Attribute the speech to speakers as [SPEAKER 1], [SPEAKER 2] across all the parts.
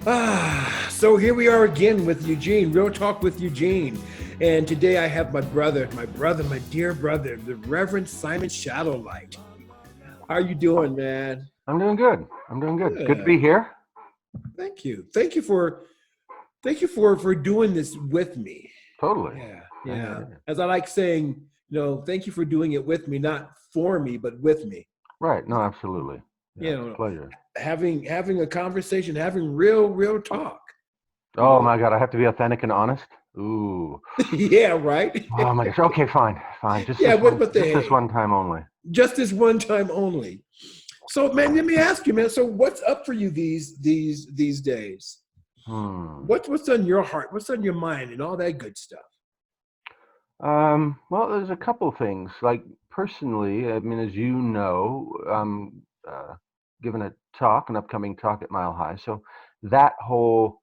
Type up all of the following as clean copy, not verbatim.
[SPEAKER 1] So here we are again with Eugene, Real Talk with Eugene. And today I have my dear brother, the Reverend Simon Shadowlight. How are you doing, man?
[SPEAKER 2] I'm doing good. I'm doing good. Good to
[SPEAKER 1] Good.
[SPEAKER 2] be here.
[SPEAKER 1] Thank you. Thank you for doing this with me.
[SPEAKER 2] Totally.
[SPEAKER 1] Yeah,
[SPEAKER 2] Yeah,
[SPEAKER 1] yeah.
[SPEAKER 2] yeah, yeah.
[SPEAKER 1] As I like saying, thank you for doing it with me, not for me, but with me.
[SPEAKER 2] Right. No, absolutely. Yeah,
[SPEAKER 1] You
[SPEAKER 2] it's a
[SPEAKER 1] know,
[SPEAKER 2] pleasure.
[SPEAKER 1] having a conversation, having real talk. You
[SPEAKER 2] Oh
[SPEAKER 1] know.
[SPEAKER 2] my God, I have to be authentic and honest. Ooh.
[SPEAKER 1] Yeah, right.
[SPEAKER 2] Oh my gosh. Okay, fine, fine. Just
[SPEAKER 1] Yeah,
[SPEAKER 2] this one.
[SPEAKER 1] but
[SPEAKER 2] Just this
[SPEAKER 1] hey,
[SPEAKER 2] one time only.
[SPEAKER 1] just this one time only. So, man, let me ask you, man. So, what's up for you these days?
[SPEAKER 2] Hmm.
[SPEAKER 1] What's on your heart? What's on your mind, and all that good stuff?
[SPEAKER 2] Well, there's a couple things. Like personally, I mean, as you know, giving a talk, an upcoming talk at Mile High. So that whole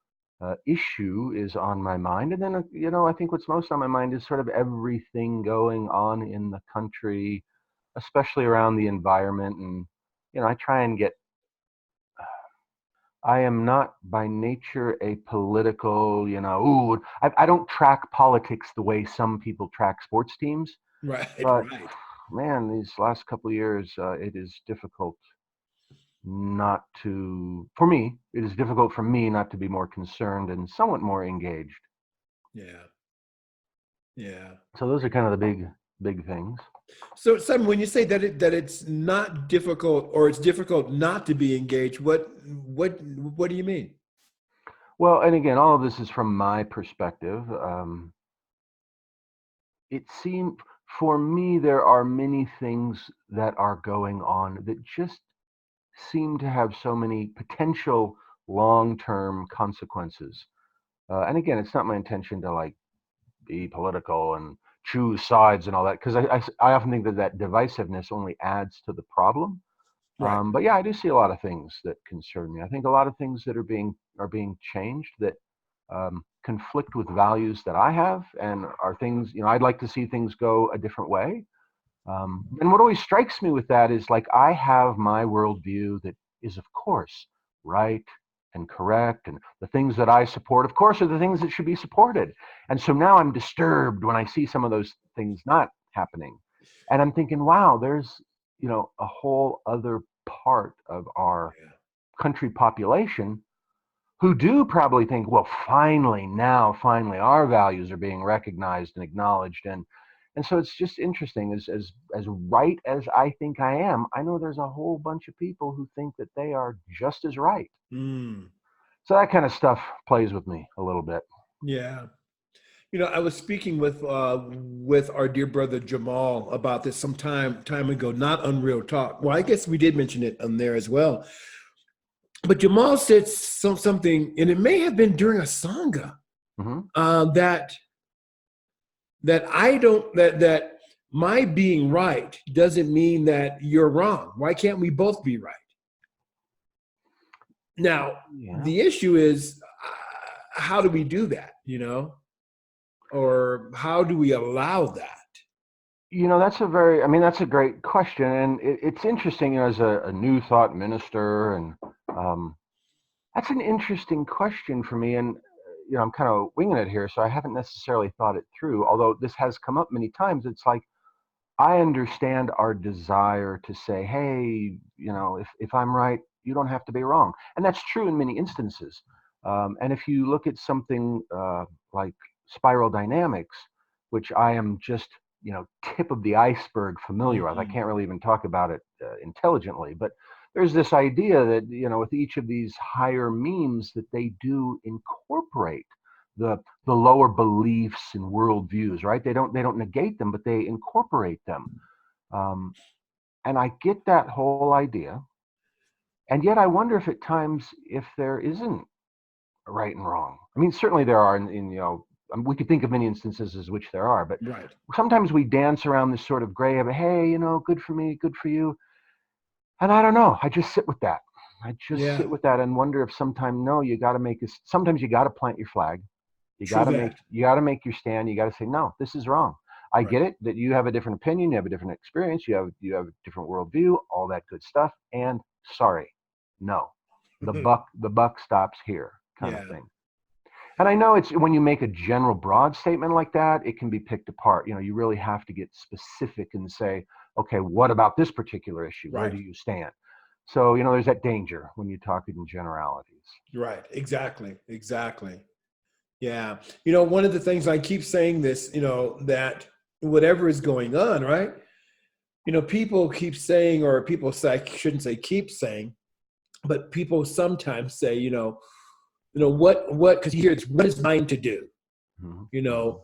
[SPEAKER 2] issue is on my mind. And then, I think what's most on my mind is sort of everything going on in the country, especially around the environment. And, I try and get, I am not by nature a political, I don't track politics the way some people track sports teams.
[SPEAKER 1] Right,
[SPEAKER 2] But
[SPEAKER 1] right.
[SPEAKER 2] man, these last couple of years, it is difficult not to, for me, it is difficult for me not to be more concerned and somewhat more engaged.
[SPEAKER 1] Yeah, yeah.
[SPEAKER 2] So those are kind of the big things.
[SPEAKER 1] So, Simon, when you say that it's not difficult or it's difficult not to be engaged, what do you mean?
[SPEAKER 2] Well, and again, all of this is from my perspective. It seemed, for me, there are many things that are going on that just seem to have so many potential long-term consequences. And again, it's not my intention to like be political and choose sides and all that, because I often think that that divisiveness only adds to the problem.
[SPEAKER 1] Right.
[SPEAKER 2] But yeah, I do see a lot of things that concern me. I think a lot of things that are being changed that conflict with values that I have, and are things, I'd like to see things go a different way. And what always strikes me with that is like I have my worldview that is, of course, right and correct, and the things that I support, of course, are the things that should be supported. And so now I'm disturbed when I see some of those things not happening, and I'm thinking, wow, there's a whole other part of our
[SPEAKER 1] Yeah.
[SPEAKER 2] country population who do probably think, well, finally, our values are being recognized and acknowledged. And so it's just interesting. As right as I think I am, I know there's a whole bunch of people who think that they are just as right.
[SPEAKER 1] Mm,
[SPEAKER 2] So that kind of stuff plays with me a little bit.
[SPEAKER 1] yeah. I was speaking with our dear brother Jamal about this some time ago, not on Real Talk. Well, I guess we did mention it on there as well. But Jamal said something, and it may have been during a sangha,
[SPEAKER 2] Hmm.
[SPEAKER 1] that I don't that my being right doesn't mean that you're wrong. Why can't we both be right? Now,
[SPEAKER 2] Yeah.
[SPEAKER 1] the issue is, how do we do that? Or how do we allow that?
[SPEAKER 2] That's a great question. And it's interesting, as a new thought minister. And um, that's an interesting question for me. And, I'm kind of winging it here, so I haven't necessarily thought it through, although this has come up many times. It's like, I understand our desire to say, hey, if I'm right, you don't have to be wrong. And that's true in many instances. And if you look at something like spiral dynamics, which I am just, tip of the iceberg familiar with, I
[SPEAKER 1] Mhm.
[SPEAKER 2] can't really even talk about it intelligently, but there's this idea that, with each of these higher memes, that they do incorporate the lower beliefs and worldviews, right? They don't negate them, but they incorporate them. Um, and I get that whole idea, and yet I wonder if at times if there isn't right and wrong. I mean, certainly there are, we could think of many instances as which there are, but
[SPEAKER 1] Right.
[SPEAKER 2] sometimes we dance around this sort of gray of, hey, good for me, good for you, and I don't know. I just sit with that. I just
[SPEAKER 1] Yeah.
[SPEAKER 2] sit with that and wonder if sometime, no, you got to make this. Sometimes you got to plant your flag.
[SPEAKER 1] True that.
[SPEAKER 2] You got to make your stand. You got to say, no, this is wrong. I
[SPEAKER 1] Right.
[SPEAKER 2] get it that you have a different opinion, you have a different experience, you have a different worldview, all that good stuff. And sorry, no, the buck stops here. kind of
[SPEAKER 1] Yeah.
[SPEAKER 2] thing. And I know it's when you make a general broad statement like that, it can be picked apart. You really have to get specific and say, okay, what about this particular issue? Where
[SPEAKER 1] Right.
[SPEAKER 2] do you stand? So, there's that danger when you talk in generalities.
[SPEAKER 1] Right. Exactly. Exactly. Yeah. One of the things I keep saying this, that whatever is going on, right? People keep saying, or people say, I shouldn't say keep saying, but people sometimes say, what, because you hear it's what is mine to do,
[SPEAKER 2] Mm-hmm. Mm-hmm.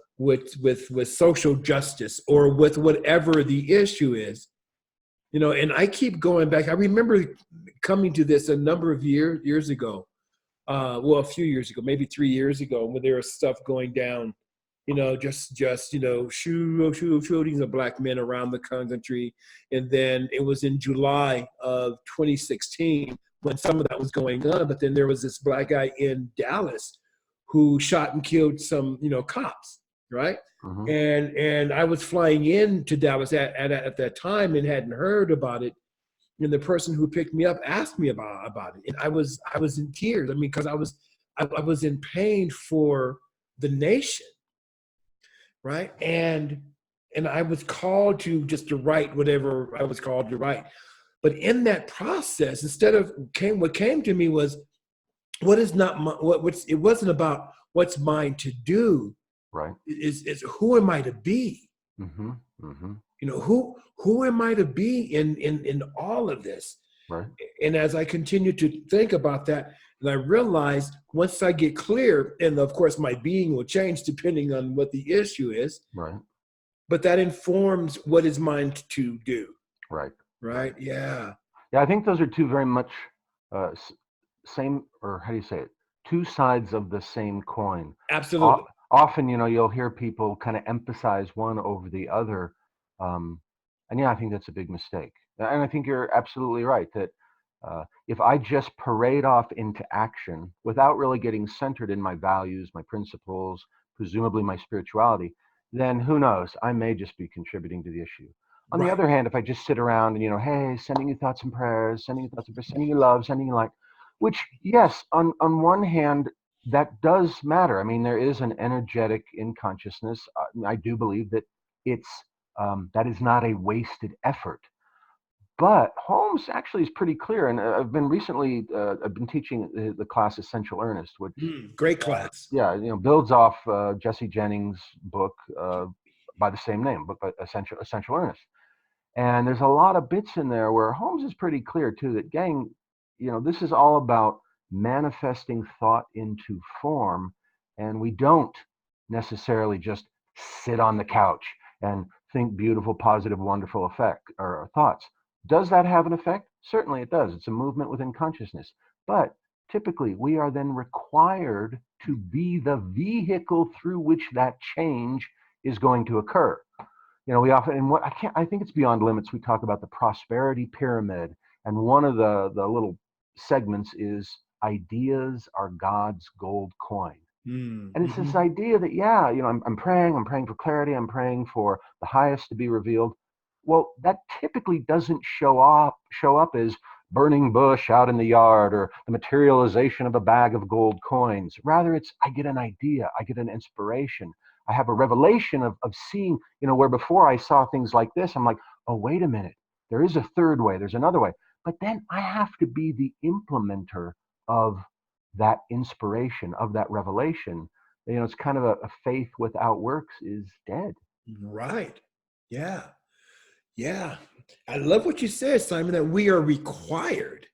[SPEAKER 1] with social justice or with whatever the issue is, and I keep going back. I remember coming to this a number of years ago, well, a few years ago, maybe 3 years ago, when there was stuff going down, just shootings of black men around the country, and then it was in July of 2016 when some of that was going on. But then there was this black guy in Dallas who shot and killed some, cops, right?
[SPEAKER 2] Mm-hmm.
[SPEAKER 1] And I was flying in to Dallas at that time and hadn't heard about it, and the person who picked me up asked me about it, and I was in tears. I mean, because I was in pain for the nation, right? And I was called to write whatever I was called to write. But in that process, instead of what came to me was what is not my, what's it wasn't about what's mine to do,
[SPEAKER 2] Right.
[SPEAKER 1] is who am I to be?
[SPEAKER 2] Mm-hmm. Mm-hmm.
[SPEAKER 1] Who am I to be in all of this?
[SPEAKER 2] Right.
[SPEAKER 1] And as I continue to think about that, and I realized once I get clear, and of course my being will change depending on what the issue is,
[SPEAKER 2] Right.
[SPEAKER 1] but that informs what is mine to do.
[SPEAKER 2] Right. Right.
[SPEAKER 1] Right? Yeah.
[SPEAKER 2] Yeah, I think those are two very much same, or how do you say it? Two sides of the same coin.
[SPEAKER 1] Absolutely.
[SPEAKER 2] Often, you'll hear people kind of emphasize one over the other, um, and yeah, I think that's a big mistake. And I think you're absolutely right that if I just parade off into action without really getting centered in my values, my principles, presumably my spirituality, then who knows? I may just be contributing to the issue. On the
[SPEAKER 1] Right.
[SPEAKER 2] other hand, if I just sit around and, hey, sending you thoughts and prayers, sending you thoughts and prayers, sending you love, sending you light, which, yes, on one hand, that does matter. I mean, there is an energetic in consciousness. I do believe that it's that is not a wasted effort. But Holmes actually is pretty clear, and I've been teaching the class Essential Earnest, which
[SPEAKER 1] Great class.
[SPEAKER 2] yeah, builds off Jesse Jennings' book by the same name, book by Essential Earnest. And there's a lot of bits in there where Holmes is pretty clear too that, gang, this is all about manifesting thought into form, and we don't necessarily just sit on the couch and think beautiful, positive, wonderful effect or thoughts. Does that have an effect? Certainly it does. It's a movement within consciousness. But typically we are then required to be the vehicle through which that change is going to occur. We often, and I think it's Beyond Limits, we talk about the prosperity pyramid, and one of the little segments is ideas are God's gold coin. And it's this
[SPEAKER 1] Mm-hmm.
[SPEAKER 2] idea that, yeah, I'm praying for clarity, I'm praying for the highest to be revealed. Well, that typically doesn't show up as burning bush out in the yard or the materialization of a bag of gold coins. Rather, it's I get an idea, I get an inspiration, I have a revelation of seeing, where before I saw things like this, I'm like, oh, wait a minute, there is a third way, there's another way. But then I have to be the implementer of that inspiration, of that revelation. It's kind of a faith without works is dead.
[SPEAKER 1] Right. Yeah. Yeah. I love what you said, Simon, that we are required.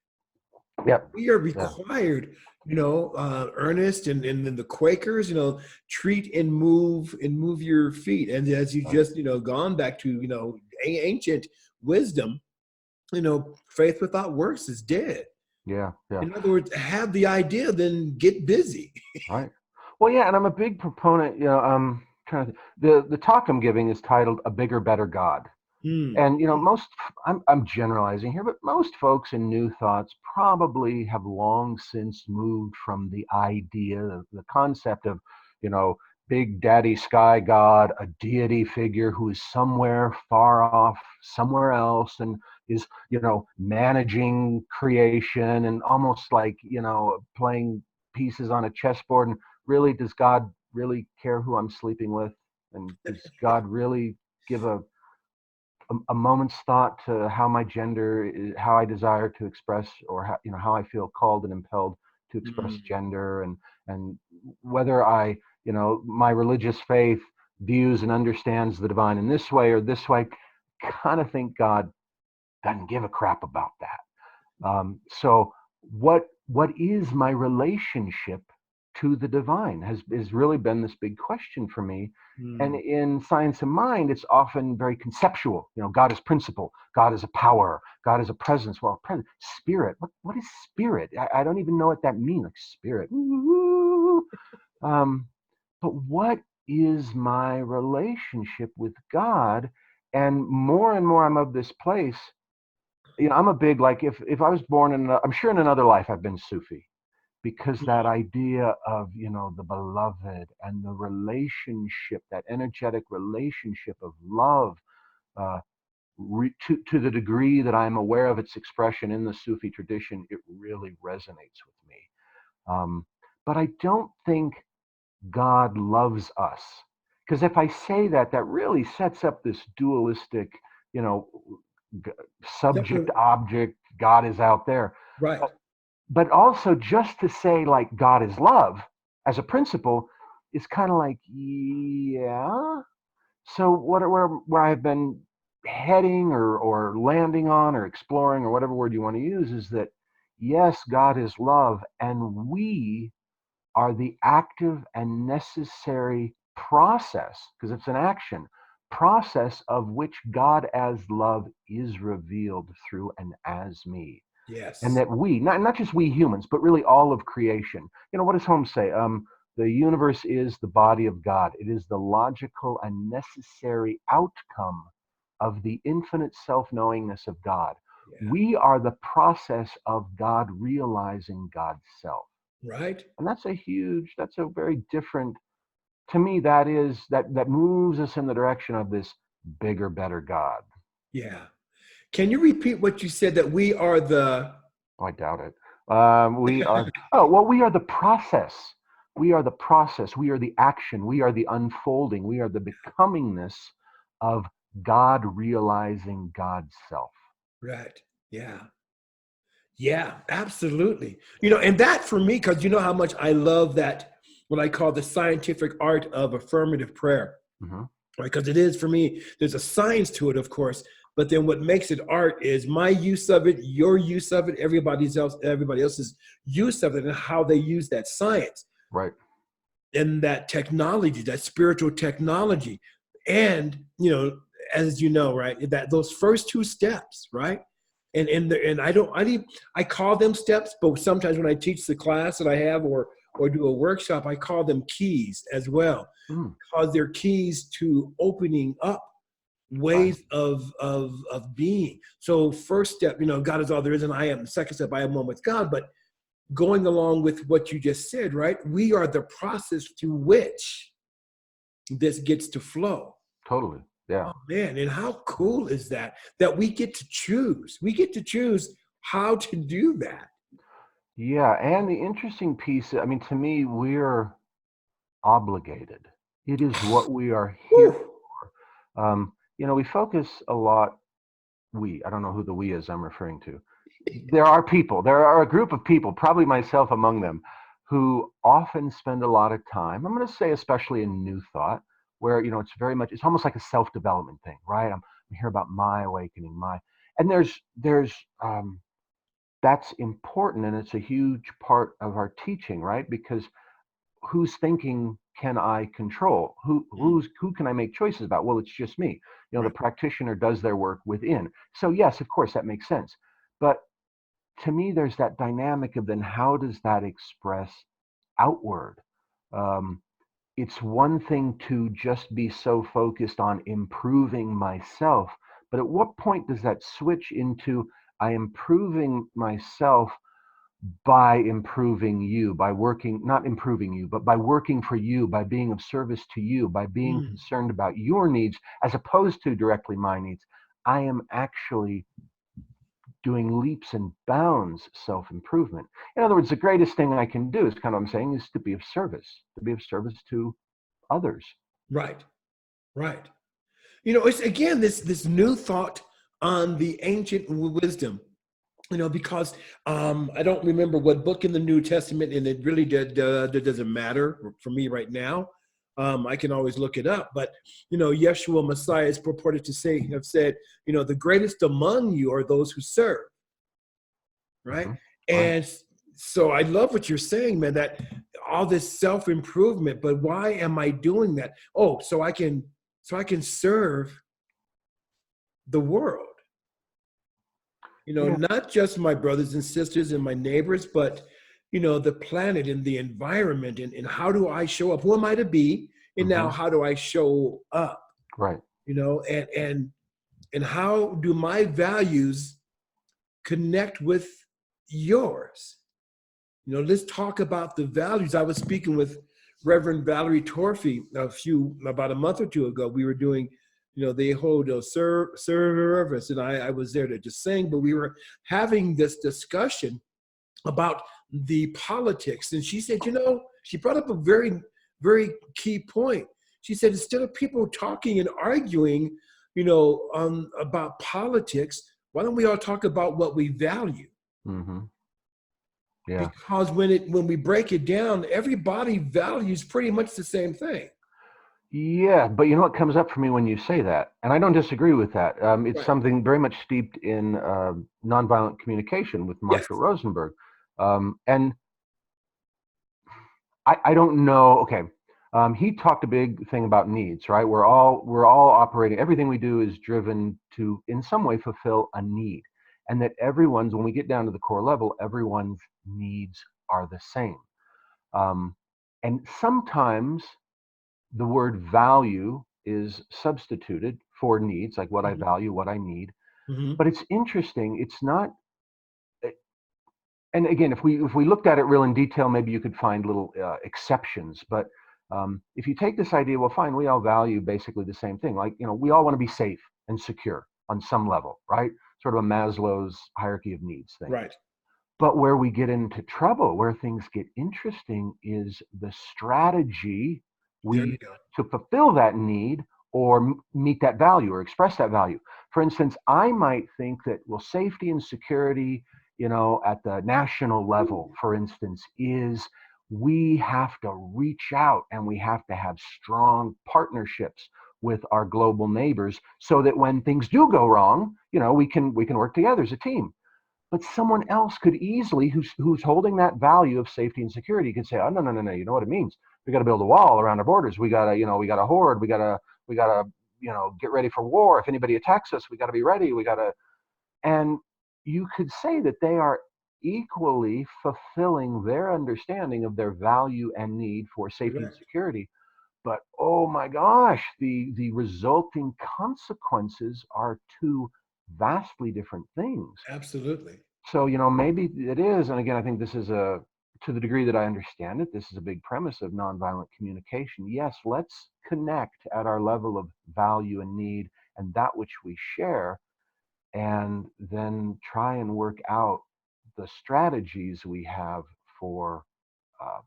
[SPEAKER 2] Yep.
[SPEAKER 1] We are
[SPEAKER 2] Yeah.
[SPEAKER 1] required, Ernest and then the Quakers, treat and move your feet. And as you
[SPEAKER 2] Right.
[SPEAKER 1] just, gone back to, ancient wisdom, faith without works is dead.
[SPEAKER 2] Yeah. Yeah.
[SPEAKER 1] In other words, have the idea, then get busy.
[SPEAKER 2] Right. Well, yeah, and I'm a big proponent. I'm trying to. The talk I'm giving is titled "A Bigger, Better God."
[SPEAKER 1] Hmm.
[SPEAKER 2] And most, I'm generalizing here, but most folks in New Thoughts probably have long since moved from the idea, the concept of, big daddy sky god, a deity figure who is somewhere far off, somewhere else, and is, managing creation and almost like, playing pieces on a chessboard, and really, does God really care who I'm sleeping with? And does God really give a moment's thought to how my gender is, how I desire to express, or how, how I feel called and impelled to express
[SPEAKER 1] Mm.
[SPEAKER 2] gender, and whether I, my religious faith views and understands the divine in this way or this way? Kind of think God doesn't give a crap about that. So what is my relationship to the divine has really been this big question for me. And
[SPEAKER 1] Mm.
[SPEAKER 2] in Science of Mind, it's often very conceptual. God is principle, God is a power, God is a presence. Well, spirit. What is spirit? I don't even know what that means. Like spirit. Um, but what is my relationship with God? And more I'm of this place. I'm a big, like, if I was born I'm sure in another life I've been Sufi, because that idea of, the beloved and the relationship, that energetic relationship of love, to the degree that I'm aware of its expression in the Sufi tradition, it really resonates with me. But I don't think God loves us. Because if I say that, that really sets up this dualistic, you know, subject object, God is out there.
[SPEAKER 1] Right.
[SPEAKER 2] But also, just to say like God is love as a principle is kind of like, yeah. So where I've been heading, or landing on, or exploring, or whatever word you want to use, is that yes, God is love, and we are the active and necessary process, because it's an action process, of which God as love is revealed through and as me. And
[SPEAKER 1] Yes.
[SPEAKER 2] that we, not just we humans, but really all of creation. What does Holmes say? The universe is the body of God. It is the logical and necessary outcome of the infinite self-knowingness of God.
[SPEAKER 1] Yeah.
[SPEAKER 2] We are the process of God realizing God's self.
[SPEAKER 1] Right.
[SPEAKER 2] And that's a very different, to me, that moves us in the direction of this bigger, better God.
[SPEAKER 1] Yeah. Can you repeat what you said, that we are the?
[SPEAKER 2] Oh, I doubt it. We are, oh, well, we are the process. We are the process. We are the action. We are the unfolding. We are the becomingness of God realizing God's self.
[SPEAKER 1] Right. Yeah. Yeah, absolutely. And that for me, because you know how much I love that, what I call the scientific art of affirmative prayer,
[SPEAKER 2] Mm-hmm.
[SPEAKER 1] right? Because it is, for me, there's a science to it, of course, but then what makes it art is my use of it, your use of it, everybody else's use of it, and how they use that science
[SPEAKER 2] Right.
[SPEAKER 1] and that technology, that spiritual technology. And, as you know, right, that those first two steps, right? And I call them steps, but sometimes when I teach the class that I have, or do a workshop, I call them keys as well,
[SPEAKER 2] Mm.
[SPEAKER 1] because they're keys to opening up
[SPEAKER 2] Right.
[SPEAKER 1] ways of being. So first step, God is all there is, and I am. Second step, I am one with God. But going along with what you just said, right? We are the process through which this gets to flow.
[SPEAKER 2] Totally. Yeah.
[SPEAKER 1] Oh man, and how cool is that? That we get to choose. We get to choose how to do that.
[SPEAKER 2] Yeah. And the interesting piece, I mean, to me, we're obligated. It is what we are here
[SPEAKER 1] Whew.
[SPEAKER 2] for. We focus a lot, I don't know who the we is I'm referring to. There are a group of people, probably myself among them, who often spend a lot of time, I'm going to say especially in New Thought, where, it's almost like a self-development thing, right? I'm here about my awakening, and that's important, and it's a huge part of our teaching, right? Because whose thinking can I control? Who can I make choices about? Well, it's just me. The
[SPEAKER 1] Right.
[SPEAKER 2] practitioner does their work within. So yes, of course, that makes sense. But to me, there's that dynamic of then how does that express outward? Um, it's one thing to just be so focused on improving myself, but at what point does that switch into I improving myself by improving you, by working, not improving you, but by working for you, by being of service to you, by being
[SPEAKER 1] Mm.
[SPEAKER 2] concerned about your needs as opposed to directly my needs? I am actually doing leaps and bounds self-improvement. In other words, the greatest thing I can do is kind of what I'm saying is to be of service to others.
[SPEAKER 1] Right. Right. You know, it's again this new thought on the ancient wisdom. You know, because I don't remember what book in the New Testament, and it really doesn't matter for me right now. I can always look it up, but you know, Yeshua Messiah is purported to have said, you know, the greatest among you are those who serve, right?
[SPEAKER 2] Mm-hmm. Right.
[SPEAKER 1] And so I love what you're saying, man. That all this self improvement, but why am I doing that? Oh, so I can serve the world. You know,
[SPEAKER 2] Yeah.
[SPEAKER 1] not just my brothers and sisters and my neighbors, but, you know, the planet and the environment, and how do I show up? Who am I to be? And now
[SPEAKER 2] Mm-hmm.
[SPEAKER 1] how do I show up?
[SPEAKER 2] Right.
[SPEAKER 1] You know, and how do my values connect with yours? You know, let's talk about the values. I was speaking with Reverend Valerie Torfey about a month or two ago. We were doing, you know, they hold a service, and I was there to just sing, but we were having this discussion about the politics. And she said, you know, she brought up a very, very key point. She said, instead of people talking and arguing, you know, about politics, why don't we all talk about what we value?
[SPEAKER 2] Mm-hmm. Yeah.
[SPEAKER 1] Because when we break it down, everybody values pretty much the same thing.
[SPEAKER 2] Yeah, but you know what comes up for me when you say that, and I don't disagree with that. It's
[SPEAKER 1] Right.
[SPEAKER 2] something very much steeped in nonviolent communication with
[SPEAKER 1] Yes.
[SPEAKER 2] Marshall Rosenberg, and I don't know. Okay, he talked a big thing about needs, right? We're all operating. Everything we do is driven to, in some way, fulfill a need, and that when we get down to the core level, everyone's needs are the same. Um, and sometimes the word value is substituted for needs, like what I value, what I need.
[SPEAKER 1] Mm-hmm.
[SPEAKER 2] But it's interesting. It's not. And again, if we looked at it real in detail, maybe you could find little exceptions. But if you take this idea, well, fine, we all value basically the same thing. Like, you know, we all want to be safe and secure on some level, right? Sort of a Maslow's hierarchy of needs thing.
[SPEAKER 1] Right.
[SPEAKER 2] But where we get into trouble, where things get interesting, is the strategy we
[SPEAKER 1] There you
[SPEAKER 2] use
[SPEAKER 1] go.
[SPEAKER 2] to fulfill that need or meet that value or express that value. For instance, I might think that, well, safety and security, you know, at the national level, for instance, is we have to reach out and we have to have strong partnerships with our global neighbors so that when things do go wrong, you know, we can work together as a team. But someone else could easily, who's holding that value of safety and security, could say, oh, no, no, no, no, you know what it means? We got to build a wall around our borders. We got to, you know, we got to hoard. We got to, you know, get ready for war. If anybody attacks us, we got to be ready. And you could say that they are equally fulfilling their understanding of their value and need for safety and
[SPEAKER 1] Correct.
[SPEAKER 2] security. But oh my gosh, the resulting consequences are two vastly different things.
[SPEAKER 1] Absolutely.
[SPEAKER 2] So, you know, maybe it is, and again, I think this is to the degree that I understand it, this is a big premise of nonviolent communication. Yes, let's connect at our level of value and need and that which we share, and then try and work out the strategies we have for uh,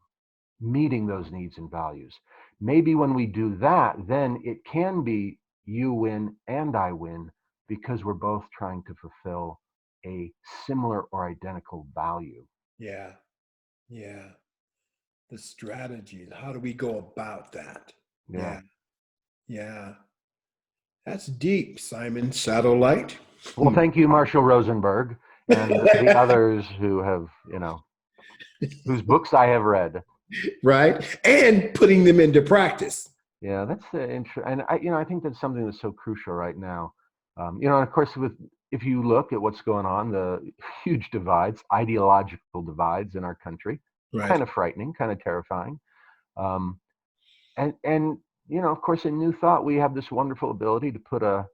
[SPEAKER 2] meeting those needs and values. Maybe when we do that, then it can be you win and I win because we're both trying to fulfill a similar or identical value.
[SPEAKER 1] Yeah. Yeah. The strategies. How do we go about that?
[SPEAKER 2] Yeah.
[SPEAKER 1] Yeah. Yeah. That's deep, Simon Shadowlight.
[SPEAKER 2] Well, thank you, Marshall Rosenberg, and the others who have, you know, whose books I have read.
[SPEAKER 1] Right. And putting them into practice.
[SPEAKER 2] Yeah, that's the and I think that's something that's so crucial right now. You know, and of course, if you look at what's going on, the huge divides, ideological divides in our country,
[SPEAKER 1] Right.
[SPEAKER 2] kind of frightening, kind of terrifying. Um, and you know, of course, in New Thought, we have this wonderful ability to put a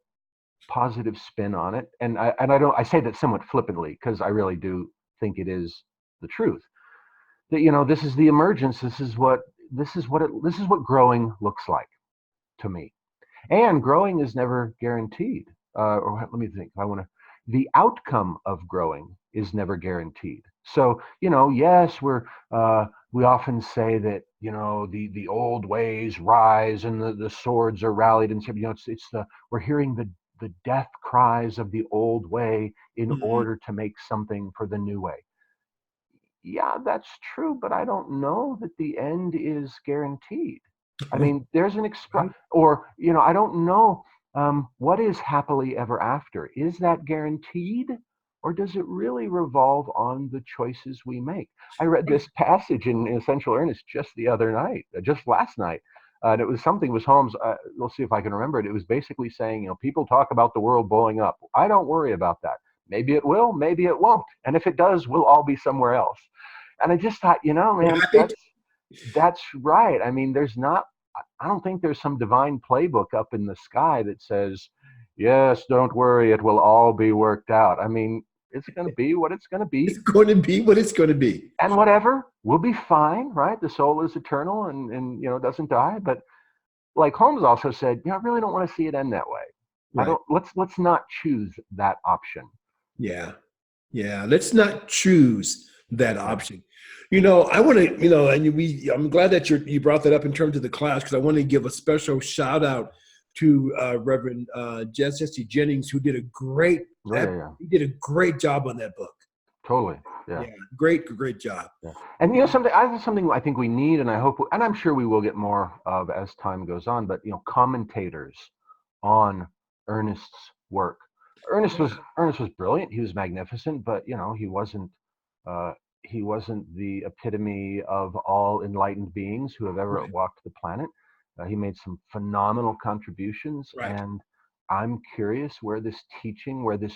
[SPEAKER 2] positive spin on it. And I say that somewhat flippantly because I really do think it is the truth. That, you know, this is the emergence. This is what growing looks like to me. And growing is never guaranteed. Or let me think. I want to. the outcome of growing is never guaranteed. So, yes, we often say that, the old ways rise and the swords are rallied, and we're hearing the death cries of the old way in
[SPEAKER 1] Mhm.
[SPEAKER 2] order to make something for the new way. Yeah, that's true, but I don't know that the end is guaranteed. I mean, there's an express,
[SPEAKER 1] Right.
[SPEAKER 2] or, I don't know, what is happily ever after? Is that guaranteed? Or does it really revolve on the choices we make? I read this passage in Essential Earnest just the other night, just last night. And it was something, was Holmes, we'll see if I can remember it. It was basically saying, people talk about the world blowing up. I don't worry about that. Maybe it will, maybe it won't. And if it does, we'll all be somewhere else. And I just thought,
[SPEAKER 1] Well,
[SPEAKER 2] man,
[SPEAKER 1] I think
[SPEAKER 2] that's right. I mean, I don't think there's some divine playbook up in the sky that says, yes, don't worry, it will all be worked out. I mean, it's going to be what it's going to
[SPEAKER 1] it's
[SPEAKER 2] be.
[SPEAKER 1] going to be what it's going to be.
[SPEAKER 2] And whatever, we'll be fine, right? The soul is eternal and doesn't die. But like Holmes also said, I really don't want to see it end that way.
[SPEAKER 1] Right.
[SPEAKER 2] Let's not choose that option.
[SPEAKER 1] Yeah. Yeah. Let's not choose that
[SPEAKER 2] Yeah.
[SPEAKER 1] option. I want to, I'm glad that you brought that up in terms of the class, because I want to give a special shout out to Reverend Jesse Jennings, who did a great,
[SPEAKER 2] Oh, yeah.
[SPEAKER 1] he did a great job on that book.
[SPEAKER 2] Totally. Yeah.
[SPEAKER 1] Yeah. Great job.
[SPEAKER 2] Yeah. And something I think we need, and I hope, and I'm sure we will get more of as time goes on. But commentators on Ernest's work. Ernest was brilliant. He was magnificent, but uh, he wasn't the epitome of all enlightened beings who have ever
[SPEAKER 1] Right.
[SPEAKER 2] walked the planet. He made some phenomenal contributions,
[SPEAKER 1] Right.
[SPEAKER 2] and I'm curious where this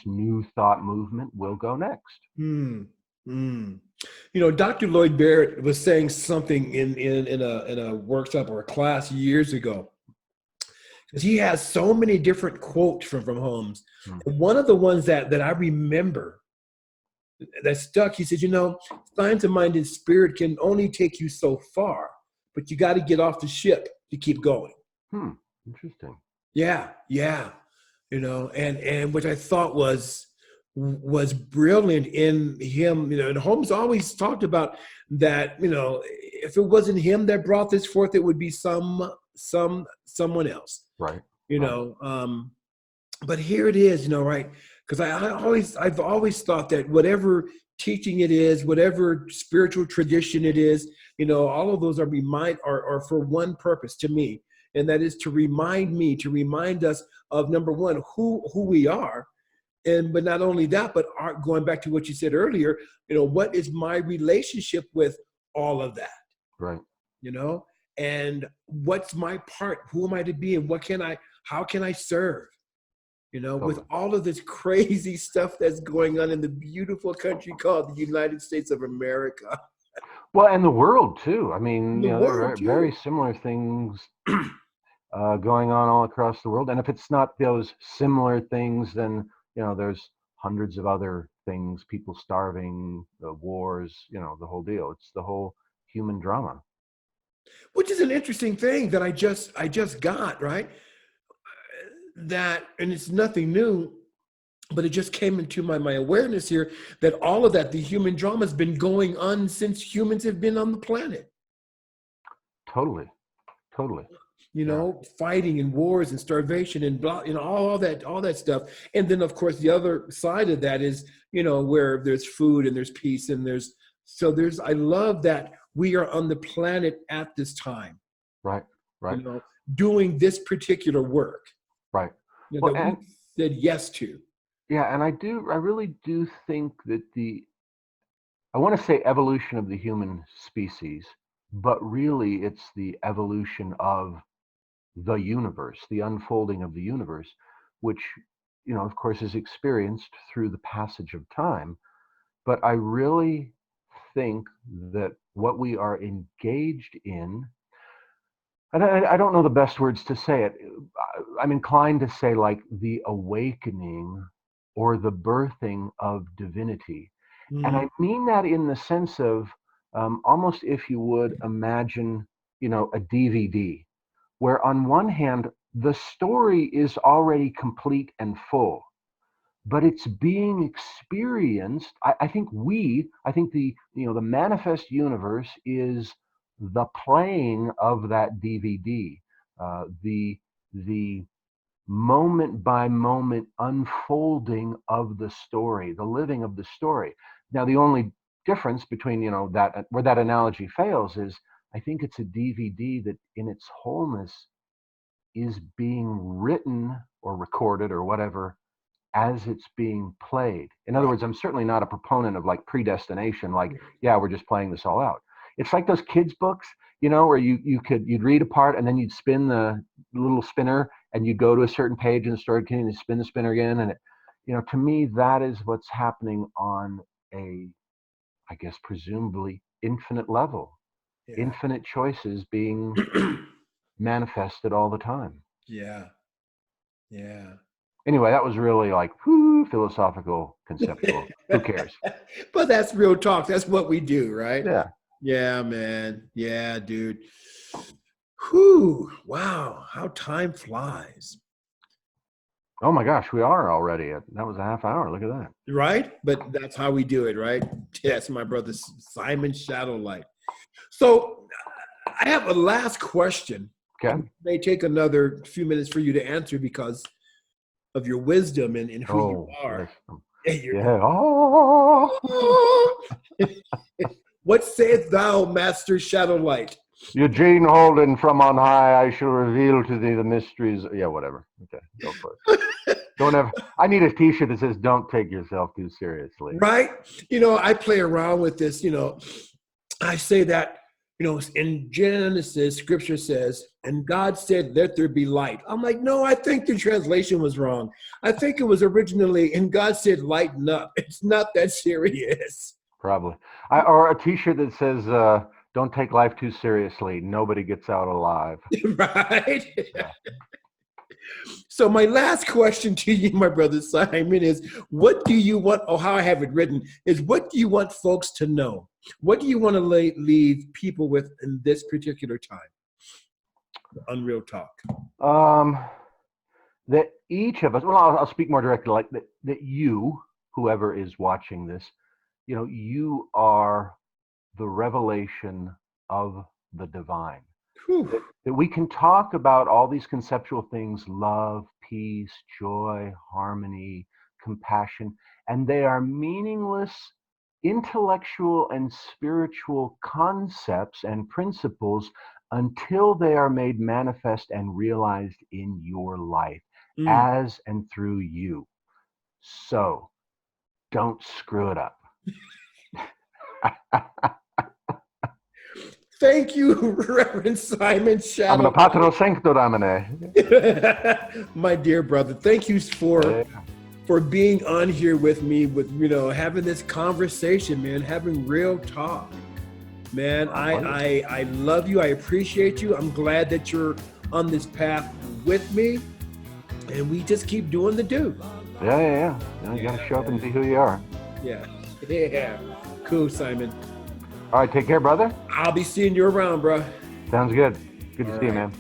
[SPEAKER 2] new thought movement will go next.
[SPEAKER 1] Hmm. Hmm. Dr. Lloyd Barrett was saying something in a workshop or a class years ago, because he has so many different quotes from Holmes.
[SPEAKER 2] Hmm.
[SPEAKER 1] And one of the ones that I remember that stuck, he said, science of mind and spirit can only take you so far, but you got to get off the ship to keep going.
[SPEAKER 2] Interesting.
[SPEAKER 1] Yeah, yeah. And which I thought was brilliant in him. And Holmes always talked about that. If it wasn't him that brought this forth, it would be someone else.
[SPEAKER 2] Right.
[SPEAKER 1] You
[SPEAKER 2] Right.
[SPEAKER 1] know, but here it is. Right? Because I've always thought that whatever teaching it is, whatever spiritual tradition it is, all of those are for one purpose to me, and that is to remind us of, number one, who we are, but not only that, but going back to what you said earlier, what is my relationship with all of that,
[SPEAKER 2] Right.
[SPEAKER 1] you know, and what's my part? Who am I to be, and how can I serve? With
[SPEAKER 2] Totally.
[SPEAKER 1] all of this crazy stuff that's going on in the beautiful country called the United States of America,
[SPEAKER 2] Well, and the world too. I mean,
[SPEAKER 1] the
[SPEAKER 2] there are
[SPEAKER 1] world
[SPEAKER 2] very
[SPEAKER 1] too.
[SPEAKER 2] similar things going on all across the world. And if it's not those similar things, then there's hundreds of other things: people starving, the wars, the whole deal. It's the whole human drama.
[SPEAKER 1] Which is an interesting thing that I just got right. That, and it's nothing new, but it just came into my awareness here that all of that, the human drama, has been going on since humans have been on the planet.
[SPEAKER 2] Totally. Totally. Yeah.
[SPEAKER 1] Fighting and wars and starvation and blah, all that stuff. And then of course the other side of that is, where there's food and there's peace and I love that we are on the planet at this time,
[SPEAKER 2] Right. Right.
[SPEAKER 1] doing this particular work,
[SPEAKER 2] Right. Well,
[SPEAKER 1] that we
[SPEAKER 2] and
[SPEAKER 1] said yes to.
[SPEAKER 2] yeah, and I really do think that I want to say evolution of the human species, but really it's the evolution of the universe, the unfolding of the universe, which, of course, is experienced through the passage of time. But I really think that what we are engaged in, and I don't know the best words to say it, I'm inclined to say like the awakening or the birthing of divinity. And
[SPEAKER 1] Mm,
[SPEAKER 2] I mean that in the sense of almost, if you would imagine, a DVD, where on one hand, the story is already complete and full, but it's being experienced. I think the the manifest universe is the playing of that DVD, the moment by moment unfolding of the story, the living of the story. Now, the only difference between that where that analogy fails is I think it's a DVD that in its wholeness is being written or recorded or whatever as it's being played. In other
[SPEAKER 1] Right.
[SPEAKER 2] words, I'm certainly not a proponent of like predestination, like, yeah, we're just playing this all out. It's like those kids' books, where you'd read a part and then you'd spin the little spinner and you'd go to a certain page in the story and you spin the spinner again. And to me, that is what's happening on a, I guess, presumably infinite level,
[SPEAKER 1] Yeah.
[SPEAKER 2] infinite choices being manifested all the time.
[SPEAKER 1] Yeah. Yeah.
[SPEAKER 2] Anyway, that was really like, whoo, philosophical, conceptual. Who cares?
[SPEAKER 1] But that's real talk. That's what we do, right?
[SPEAKER 2] Yeah.
[SPEAKER 1] Yeah, man. Yeah, dude. Whew. Wow. How time flies.
[SPEAKER 2] Oh my gosh, we are already that was a half hour. Look at that.
[SPEAKER 1] Right? But that's how we do it, right? That's my brother Simon Shadowlight. So I have a last question.
[SPEAKER 2] Okay.
[SPEAKER 1] It may take another few minutes for you to answer because of your wisdom and who you are.
[SPEAKER 2] Yes. Yeah. Oh.
[SPEAKER 1] What sayest thou, Master Shadowlight?
[SPEAKER 2] Eugene Holden, from on high, I shall reveal to thee the mysteries. Yeah, whatever. Okay, go for it. Don't ever. I need a T-shirt that says "Don't take yourself too seriously."
[SPEAKER 1] Right? I play around with this. I say that, in Genesis, scripture says, and God said, let there be light. I'm like, no, I think the translation was wrong. I think it was originally, and God said, lighten up. It's not that serious.
[SPEAKER 2] Probably. Or a T-shirt that says, don't take life too seriously. Nobody gets out alive.
[SPEAKER 1] Right?
[SPEAKER 2] Yeah.
[SPEAKER 1] So my last question to you, my brother Simon, is what do you want, or how I have it written, is what do you want folks to know? What do you want to leave people with in this particular time? Unreal Talk.
[SPEAKER 2] That each of us, well, I'll speak more directly, like that you, whoever is watching this, you are the revelation of the divine. That we can talk about all these conceptual things, love, peace, joy, harmony, compassion, and they are meaningless intellectual and spiritual concepts and principles until they are made manifest and realized in your life as and through you. So don't screw it up.
[SPEAKER 1] Thank you, Reverend Simon Shadow.
[SPEAKER 2] Amno patro sancto Domine.
[SPEAKER 1] My dear brother, thank you for being on here with me, with having this conversation, man, having real talk. Man, I love you. I appreciate you. I'm glad that you're on this path with me, and we just keep doing the do.
[SPEAKER 2] Yeah. You got to show up and be who you are.
[SPEAKER 1] Yeah. Cool, Simon.
[SPEAKER 2] All right, take care, brother.
[SPEAKER 1] I'll be seeing you around, bro.
[SPEAKER 2] Sounds good. Good to see you, man.